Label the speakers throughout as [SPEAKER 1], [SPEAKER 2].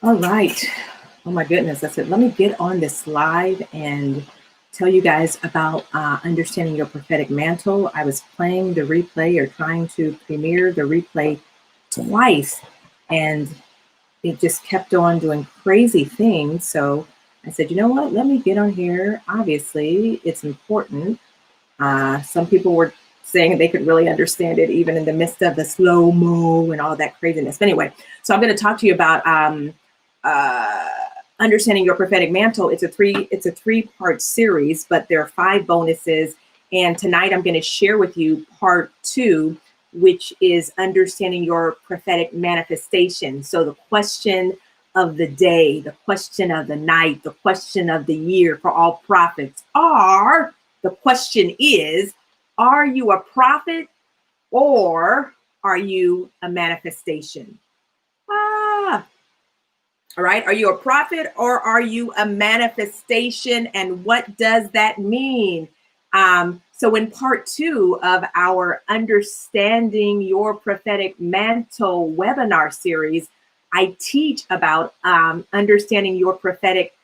[SPEAKER 1] All right. Oh my goodness. I said, let me get on this live and tell you guys about understanding your prophetic mantle. I was playing the replay or trying to premiere the replay twice, and it just kept on doing crazy things. So I said, you know what? Let me get on here. Obviously, it's important. Some people were saying they could really understand it even in the midst of the slow mo and all of that craziness. But anyway, so I'm going to talk to you about uh, understanding your prophetic mantle. It's a three-part series, but there are 5 bonuses. And tonight I'm going to share with you part 2, which is understanding your prophetic manifestation. So the question of the day, the question of the night, the question of the year for all prophets are the question is, are you a prophet or are you a manifestation? Ah, all right. Are you a prophet or are you a manifestation? And what does that mean? So, in part 2 of our Understanding Your Prophetic Mantle webinar series, I teach about understanding your prophetic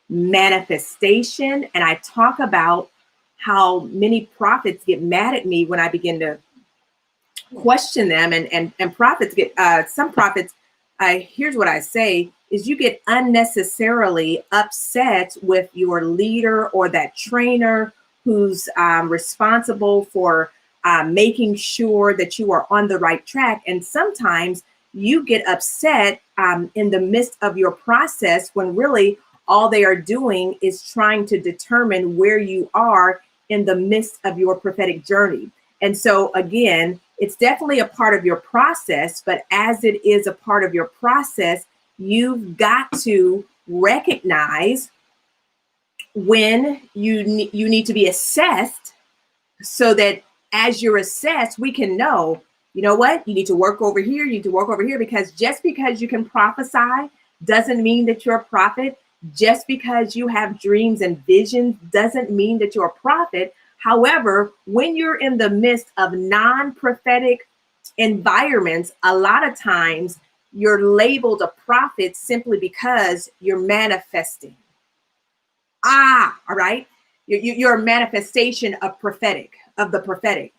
[SPEAKER 1] manifestation. And I talk about how many prophets get mad at me when I begin to question them, and prophets get some prophets, here's what I say is, you get unnecessarily upset with your leader or that trainer who's responsible for making sure that you are on the right track. And sometimes you get upset in the midst of your process when really all they are doing is trying to determine where you are in the midst of your prophetic journey. And so, again, it's definitely a part of your process, but as it is a part of your process, you've got to recognize when you need to be assessed, so that as you're assessed, we can know, you know what, you need to work over here, you need to work over here, because just because you can prophesy doesn't mean that you're a prophet. Just because you have dreams and visions doesn't mean that you're a prophet. However, when you're in the midst of non-prophetic environments, a lot of times you're labeled a prophet simply because you're manifesting. All right. You're a manifestation of the prophetic,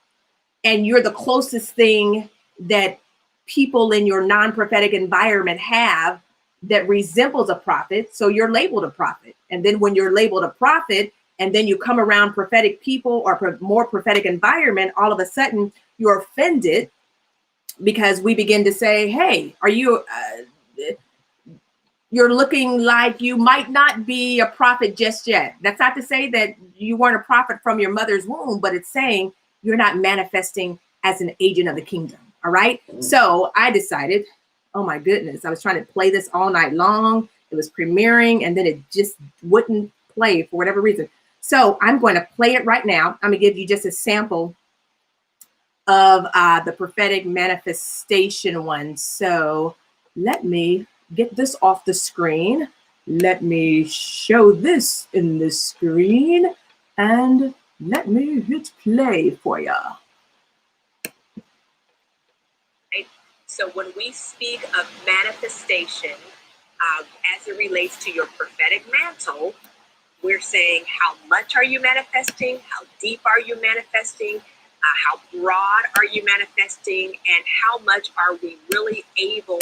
[SPEAKER 1] and you're the closest thing that people in your non-prophetic environment have that resembles a prophet. So you're labeled a prophet. And then when you're labeled a prophet, and then you come around prophetic people or more prophetic environment, all of a sudden you're offended because we begin to say, hey, are you you're looking like you might not be a prophet just yet. That's not to say that you weren't a prophet from your mother's womb, but it's saying you're not manifesting as an agent of the kingdom. All right. So I decided, oh my goodness, I was trying to play this all night long. It was premiering and then it just wouldn't play for whatever reason. So I'm going to play it right now. I'm going to give you just a sample of the prophetic manifestation one. So let me get this off the screen. Let me show this in the screen, and let me hit play for you. Right? So when we speak of manifestation, as it relates to your prophetic mantle, we're saying, how much are you manifesting? How deep are you manifesting? How broad are you manifesting? And how much are we really able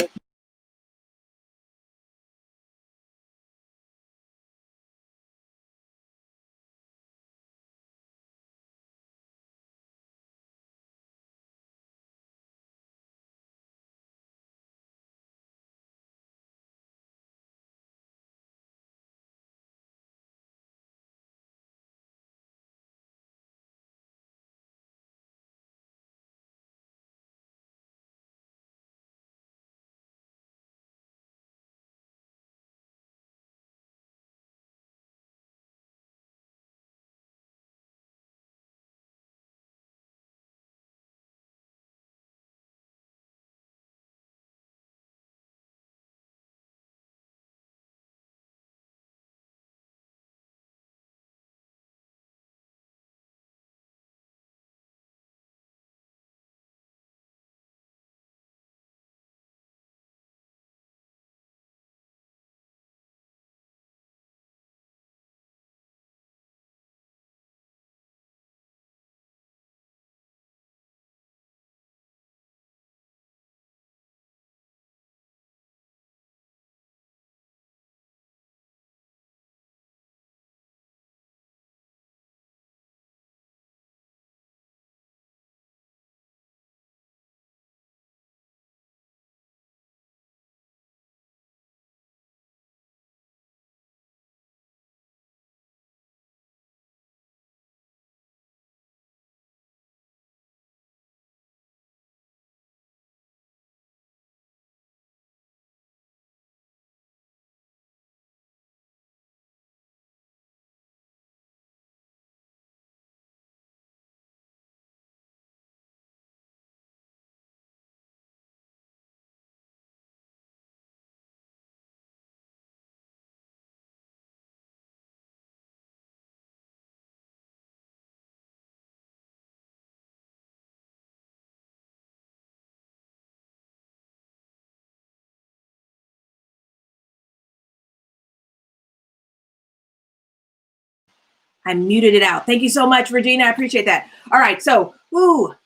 [SPEAKER 1] I muted it out. Thank you so much, Regina. I appreciate that. All right. So, if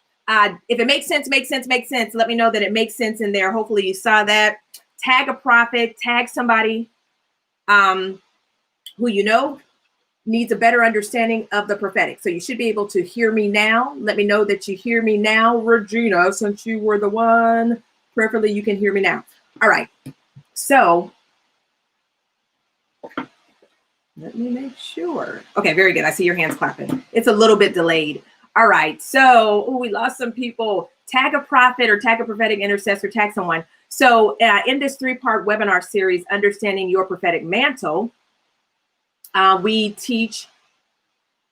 [SPEAKER 1] it makes sense, let me know that it makes sense in there. Hopefully you saw that. Tag a prophet, tag somebody who you know needs a better understanding of the prophetic. So you should be able to hear me now. Let me know that you hear me now, Regina, since you were the one. Preferably you can hear me now. All right. So let me make sure. Okay, very good. I see your hands clapping. It's a little bit delayed. All right. So we lost some people. Tag a prophet or tag a prophetic intercessor, tag someone. So in this 3-part webinar series, Understanding Your Prophetic Mantle, we teach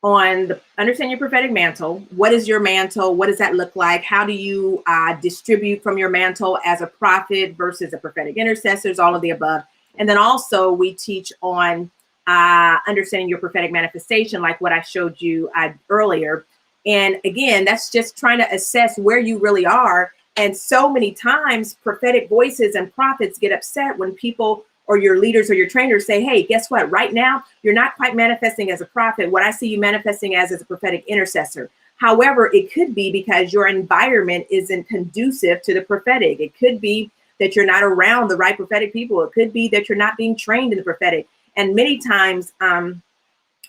[SPEAKER 1] on the understand your prophetic mantle. What is your mantle? What does that look like? How do you distribute from your mantle as a prophet versus a prophetic intercessors, all of the above. And then also we teach on understanding your prophetic manifestation, like what I showed you earlier. And again, that's just trying to assess where you really are. And so many times prophetic voices and prophets get upset when people or your leaders or your trainers say, hey, guess what? Right now, you're not quite manifesting as a prophet. What I see you manifesting as is a prophetic intercessor. However, it could be because your environment isn't conducive to the prophetic. It could be that you're not around the right prophetic people. It could be that you're not being trained in the prophetic. And many times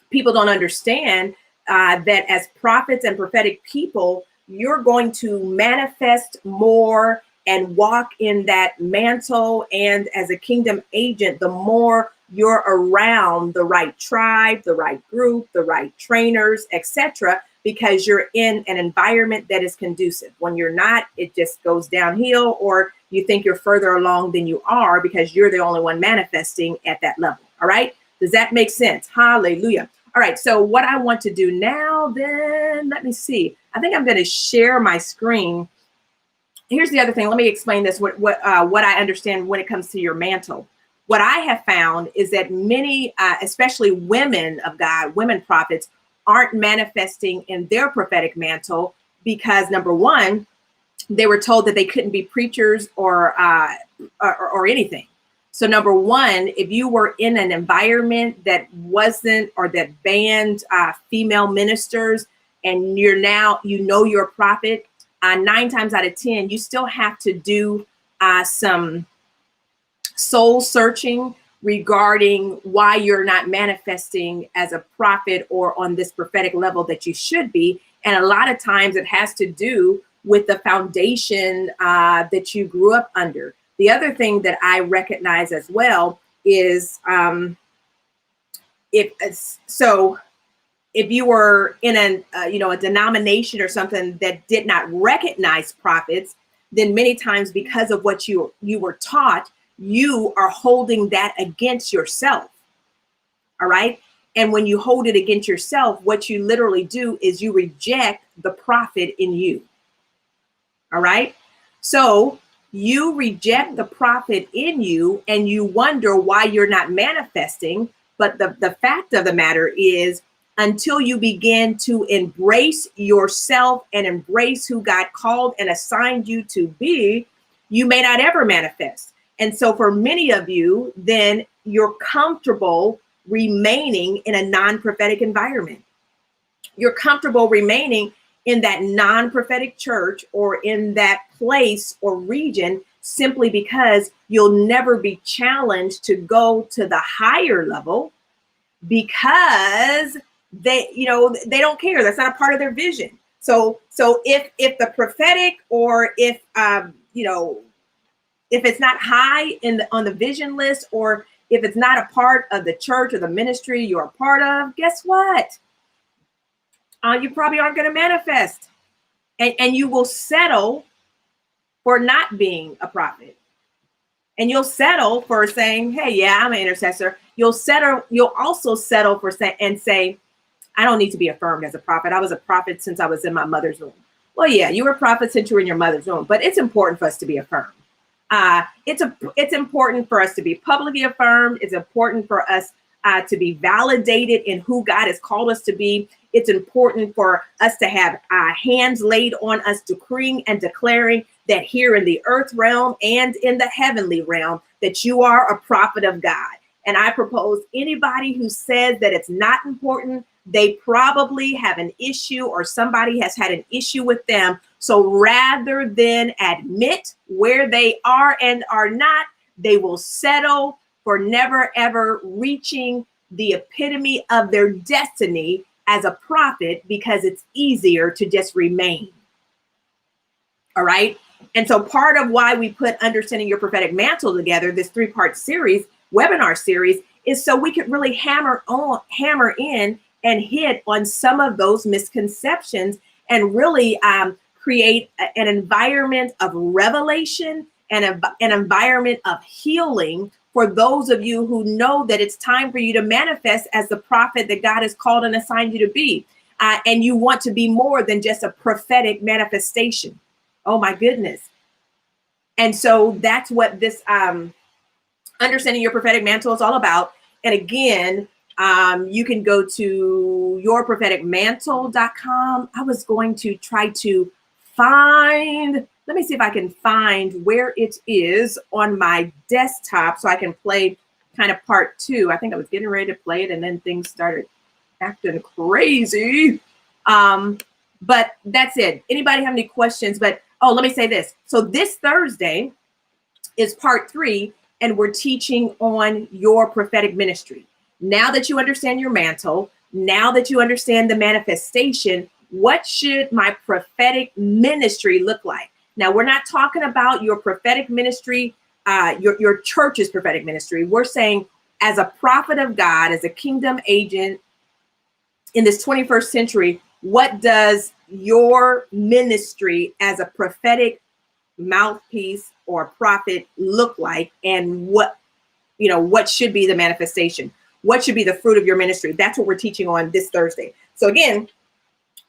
[SPEAKER 1] people don't understand that as prophets and prophetic people, you're going to manifest more and walk in that mantle. And as a kingdom agent, the more you're around the right tribe, the right group, the right trainers, etc., because you're in an environment that is conducive. When you're not, it just goes downhill, or you think you're further along than you are because you're the only one manifesting at that level. All right. Does that make sense? Hallelujah. All right. So what I want to do now, then, let me see. I think I'm going to share my screen. Here's the other thing. Let me explain this, what I understand when it comes to your mantle. What I have found is that many, especially women of God, women prophets, aren't manifesting in their prophetic mantle because, number one, they were told that they couldn't be preachers or anything. So number one, if you were in an environment that wasn't, or that banned female ministers, and you're now, you're a prophet, 9 times out of 10, you still have to do some soul searching regarding why you're not manifesting as a prophet or on this prophetic level that you should be. And a lot of times it has to do with the foundation that you grew up under. The other thing that I recognize as well is if you were in a denomination or something that did not recognize prophets, then many times because of what you were taught, you are holding that against yourself. All right. And when you hold it against yourself, what you literally do is you reject the prophet in you. All right. So you reject the prophet in you and you wonder why you're not manifesting. But the fact of the matter is, until you begin to embrace yourself and embrace who God called and assigned you to be, you may not ever manifest. And so for many of you, then you're comfortable remaining in a non-prophetic environment. You're comfortable remaining in that non-prophetic church or in that place or region simply because you'll never be challenged to go to the higher level because they don't care. That's not a part of their vision. So if the prophetic, or if it's not high on the vision list, or if it's not a part of the church or the ministry you're a part of, guess what? You probably aren't going to manifest, and you will settle for not being a prophet. And you'll settle for saying, hey, yeah, I'm an intercessor. You'll also settle for say, I don't need to be affirmed as a prophet. I was a prophet since I was in my mother's womb. Well, yeah, you were a prophet since you were in your mother's womb, but it's important for us to be affirmed. It's important for us to be publicly affirmed. It's important for us to be validated in who God has called us to be. It's important for us to have hands laid on us, decreeing and declaring that here in the earth realm and in the heavenly realm, that you are a prophet of God. And I propose anybody who says that it's not important, They probably have an issue or somebody has had an issue with them. So rather than admit where they are and are not, they will settle for never ever reaching the epitome of their destiny as a prophet because it's easier to just remain. All right. And so part of why we put Understanding Your Prophetic Mantle together, this 3-part series, webinar series, is so we could really hammer in and hit on some of those misconceptions and really create an environment of revelation and an environment of healing for those of you who know that it's time for you to manifest as the prophet that God has called and assigned you to be. And you want to be more than just a prophetic manifestation. Oh my goodness. And so that's what this Understanding Your Prophetic Mantle is all about. And again, you can go to yourpropheticmantle.com. I was going to try to find, let me see if I can find where it is on my desktop so I can play kind of part 2. I think I was getting ready to play it and then things started acting crazy. But that's it. Anybody have any questions? But oh, let me say this. So this Thursday is part 3, and we're teaching on your prophetic ministry. Now that you understand your mantle, now that you understand the manifestation, what should my prophetic ministry look like? Now, we're not talking about your prophetic ministry, your church's prophetic ministry. We're saying as a prophet of God, as a kingdom agent in this 21st century, what does your ministry as a prophetic mouthpiece or prophet look like, and what should be the manifestation? What should be the fruit of your ministry? That's what we're teaching on this Thursday. So again,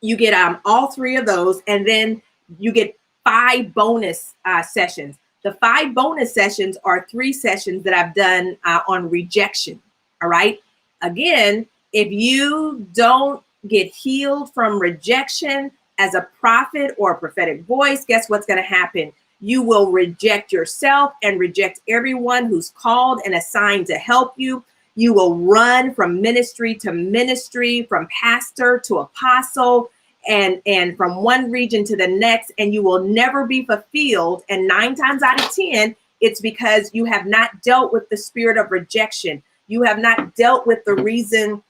[SPEAKER 1] you get all 3 of those, and then you get 5 bonus sessions. The 5 bonus sessions are 3 sessions that I've done on rejection. All right. Again, if you don't get healed from rejection as a prophet or a prophetic voice, guess what's going to happen? You will reject yourself and reject everyone who's called and assigned to help you. You will run from ministry to ministry, from pastor to apostle, and from one region to the next, and you will never be fulfilled. And 9 times out of 10, it's because you have not dealt with the spirit of rejection. You have not dealt with the reason,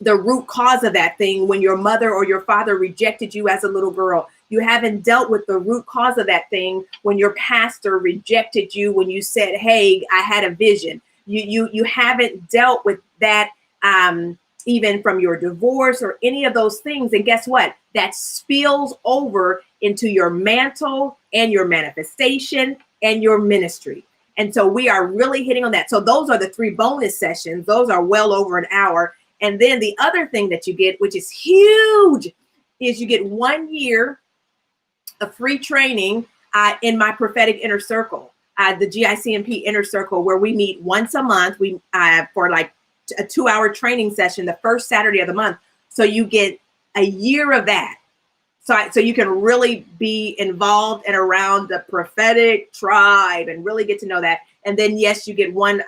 [SPEAKER 1] the root cause of that thing when your mother or your father rejected you as a little girl. You haven't dealt with the root cause of that thing when your pastor rejected you when you said, hey, I had a vision. You haven't dealt with that even from your divorce or any of those things. And guess what? That spills over into your mantle and your manifestation and your ministry. And so we are really hitting on that. So those are the 3 bonus sessions. Those are well over an hour. And then the other thing that you get, which is huge, is you get 1 year of free training in my prophetic inner circle, the GICMP inner circle, where we meet once a month. We for like a 2-hour training session the first Saturday of the month. So you get a year of that. So you can really be involved and around the prophetic tribe and really get to know that. And then, yes, you get 1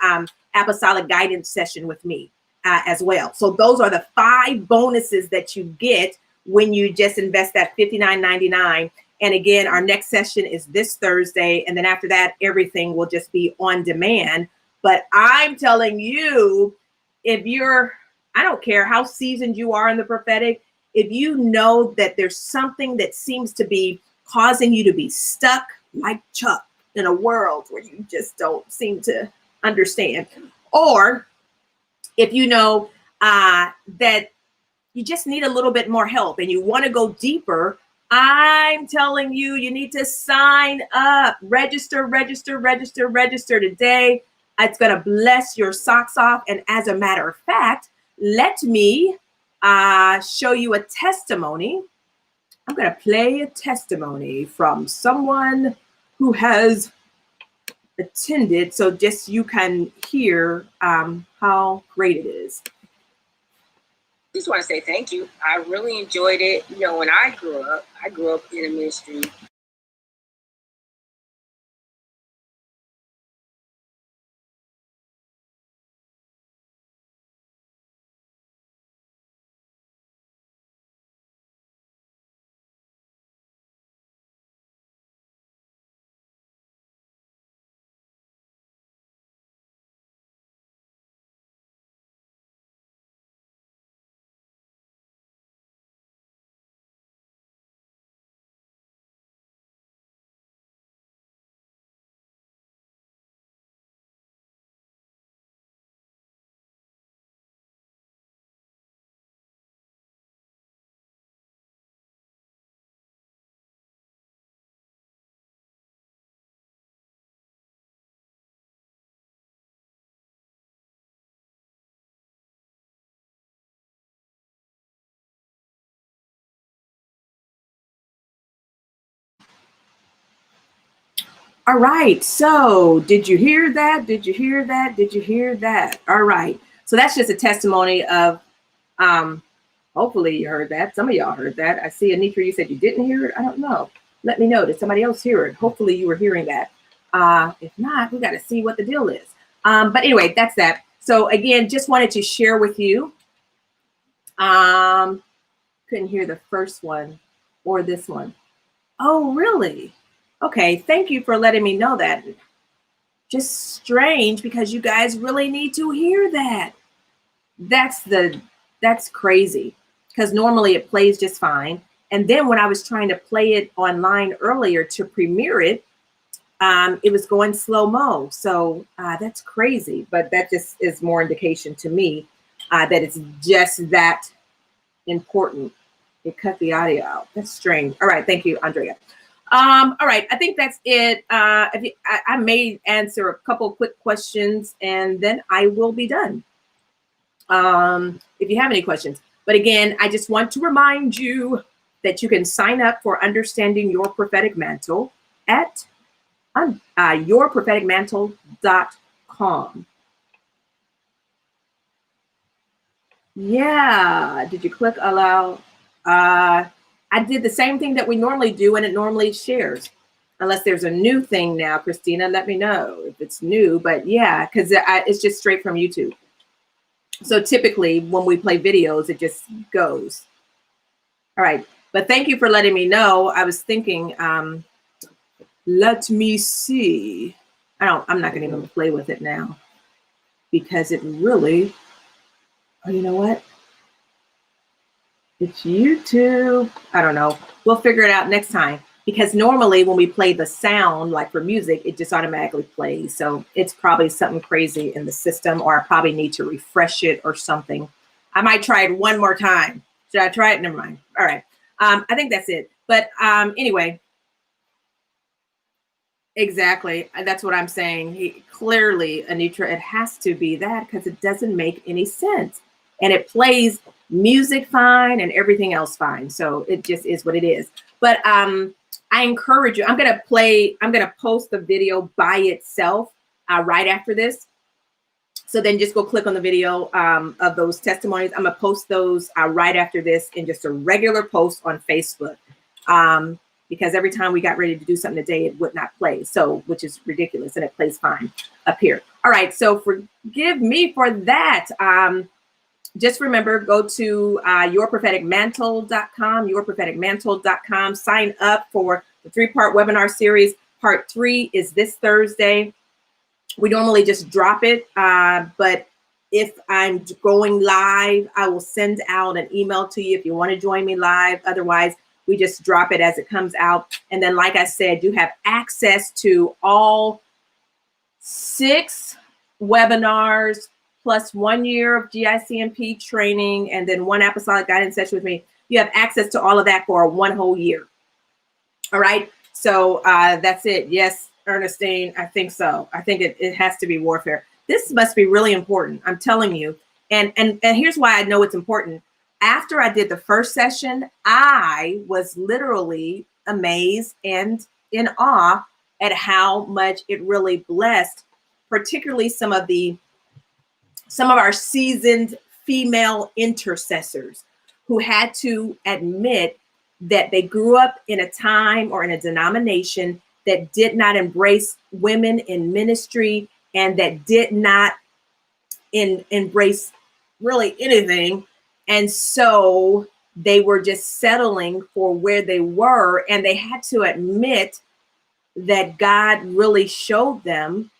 [SPEAKER 1] apostolic guidance session with me as well. So those are the 5 bonuses that you get when you just invest that $59.99. And again, our next session is this Thursday. And then after that, everything will just be on demand. But I'm telling you, I don't care how seasoned you are in the prophetic, if you know that there's something that seems to be causing you to be stuck like Chuck in a world where you just don't seem to understand, or if you know that you just need a little bit more help and you want to go deeper, I'm telling you, you need to sign up, register today. It's going to bless your socks off. And as a matter of fact, let me show you a testimony. I'm going to play a testimony from someone who has attended, so just you can hear how great it is.
[SPEAKER 2] Just want to say thank you. I really enjoyed it. You know, when I grew up in a ministry.
[SPEAKER 1] All right. So did you hear that? Did you hear that? Did you hear that? All right. So that's just a testimony of, hopefully you heard that. Some of y'all heard that. I see Anitra, you said you didn't hear it. I don't know. Let me know. Did somebody else hear it? Hopefully you were hearing that. If not, we got to see what the deal is. But anyway, that's that. So again, just wanted to share with you. Couldn't hear the first one or this one. Oh, really? Okay. Thank you for letting me know that. Just strange because you guys really need to hear that. That's crazy because normally it plays just fine. And then when I was trying to play it online earlier to premiere it, it was going slow-mo. So that's crazy, but that just is more indication to me that it's just that important. It cut the audio out. That's strange. All right. Thank you, Andrea. All right. I think that's it. I may answer a couple quick questions and then I will be done. If you have any questions. But again, I just want to remind you that you can sign up for Understanding Your Prophetic Mantle at yourpropheticmantle.com. Yeah. Did you click allow? I did the same thing that we normally do, and it normally shares. Unless there's a new thing now, Christina, let me know if it's new. But yeah, because it's just straight from YouTube. So typically when we play videos, it just goes. All right. But thank you for letting me know. I was thinking, let me see. I'm not going to even play with it now because it really, oh, you know what? It's YouTube. I don't know. We'll figure it out next time because normally when we play the sound, like for music, it just automatically plays. So it's probably something crazy in the system, or I probably need to refresh it or something. I might try it one more time. Should I try it? Never mind. All right. I think that's it. But anyway, exactly. That's what I'm saying. Clearly, Anitra, it has to be that because it doesn't make any sense. And it plays music fine and everything else fine. So it just is what it is. But I encourage you. I'm going to post the video by itself right after this. So then just go click on the video of those testimonies. I'm going to post those right after this in just a regular post on Facebook. Because every time we got ready to do something today, it would not play. So, which is ridiculous. And it plays fine up here. All right. So forgive me for that. Just remember, go to yourpropheticmantle.com, yourpropheticmantle.com. Sign up for the 3-part webinar series. Part 3 is this Thursday. We normally just drop it, but if I'm going live, I will send out an email to you if you want to join me live. Otherwise, we just drop it as it comes out. And then, like I said, you have access to all 6 webinars, plus 1 year of GICMP training, and then 1 apostolic guidance session with me. You have access to all of that for 1 whole year. All right. So that's it. Yes, Ernestine, I think so. I think it has to be warfare. This must be really important. I'm telling you. And here's why I know it's important. After I did the first session, I was literally amazed and in awe at how much it really blessed, particularly some of our seasoned female intercessors who had to admit that they grew up in a time or in a denomination that did not embrace women in ministry and that did not embrace really anything. And so they were just settling for where they were, and they had to admit that God really showed them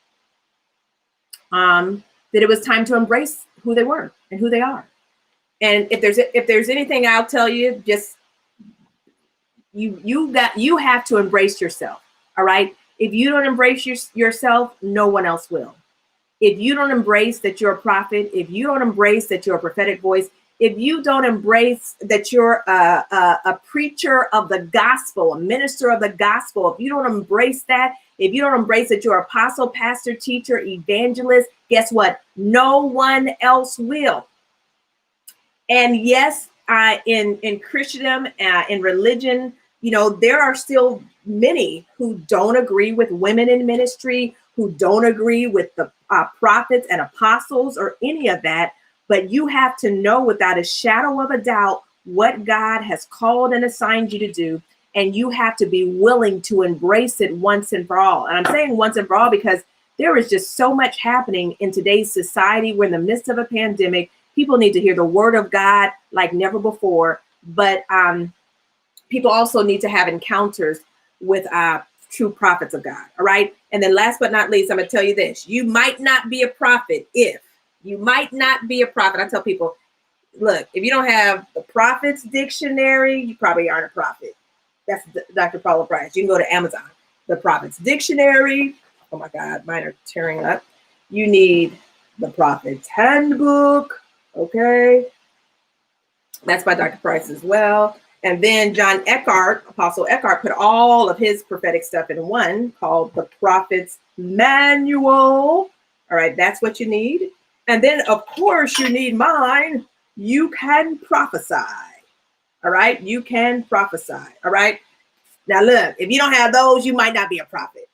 [SPEAKER 1] that it was time to embrace who they were and who they are. And if there's anything I'll tell you, just you have to embrace yourself. All right. If you don't embrace yourself, no one else will. If you don't embrace that you're a prophet, if you don't embrace that you're a prophetic voice, if you don't embrace that you're a preacher of the gospel, a minister of the gospel, if you don't embrace that, if you don't embrace that you're apostle, pastor, teacher, evangelist, guess what? No one else will. And yes, in Christendom, in religion, there are still many who don't agree with women in ministry, who don't agree with the prophets and apostles or any of that. But you have to know without a shadow of a doubt what God has called and assigned you to do. And you have to be willing to embrace it once and for all. And I'm saying once and for all because there is just so much happening in today's society. We're in the midst of a pandemic. People need to hear the word of God like never before. But people also need to have encounters with true prophets of God. All right. And then last but not least, I'm going to tell you this. You might not be a prophet if you might not be a prophet. I tell people, look, if you don't have the prophet's dictionary, you probably aren't a prophet. That's Dr. Paula Price. You can go to Amazon. The prophet's dictionary. Oh my God, mine are tearing up. You need the prophet's handbook. Okay. That's by Dr. Price as well. And then John Eckhart, Apostle Eckhart, put all of his prophetic stuff in one called the Prophet's Manual. All right, that's what you need. And then, of course, you need mine. You can prophesy. All right, you can prophesy. All right. Now, look, if you don't have those, you might not be a prophet.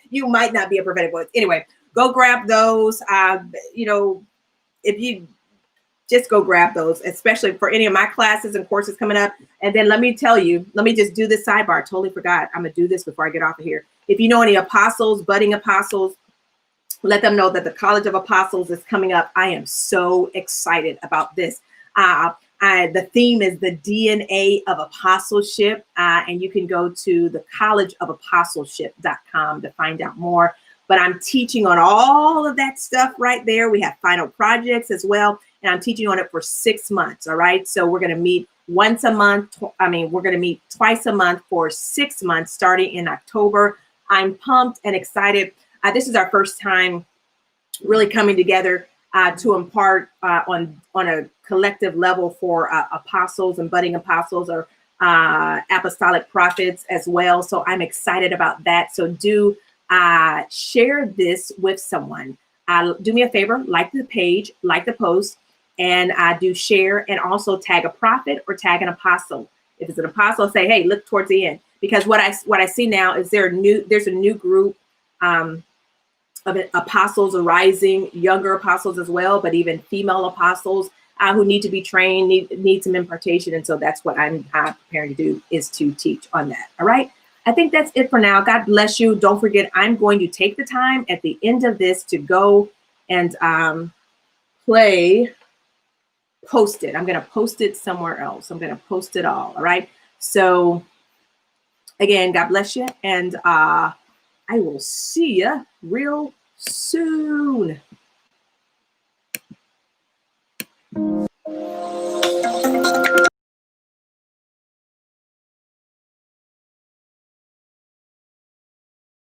[SPEAKER 1] You might not be a prophetic voice. Anyway, go grab those. If you just go grab those, especially for any of my classes and courses coming up. And then let me just do this sidebar. Totally forgot. I'm going to do this before I get off of here. If you know any apostles, budding apostles, let them know that the College of Apostles is coming up. I am so excited about this. The theme is the DNA of apostleship. And you can go to the collegeofapostleship.com to find out more. But I'm teaching on all of that stuff right there. We have final projects as well. And I'm teaching on it for 6 months. All right. So we're going to meet once a month. We're going to meet twice a month for 6 months starting in October. I'm pumped and excited. This is our first time really coming together to impart on a collective level for apostles and budding apostles or apostolic prophets as well. So I'm excited about that. So do share this with someone. Do me a favor, like the page, like the post, and do share and also tag a prophet or tag an apostle. If it's an apostle, say, hey, look towards the end. Because what I see now is there's a new group of apostles arising, younger apostles as well, but even female apostles who need to be trained, need some impartation. And so that's what I'm preparing to do, is to teach on that. All right. I think that's it for now. God bless you. Don't forget, I'm going to take the time at the end of this to go and post it. I'm going to post it somewhere else. I'm going to post it all. All right. So again, God bless you. And I will see you real soon.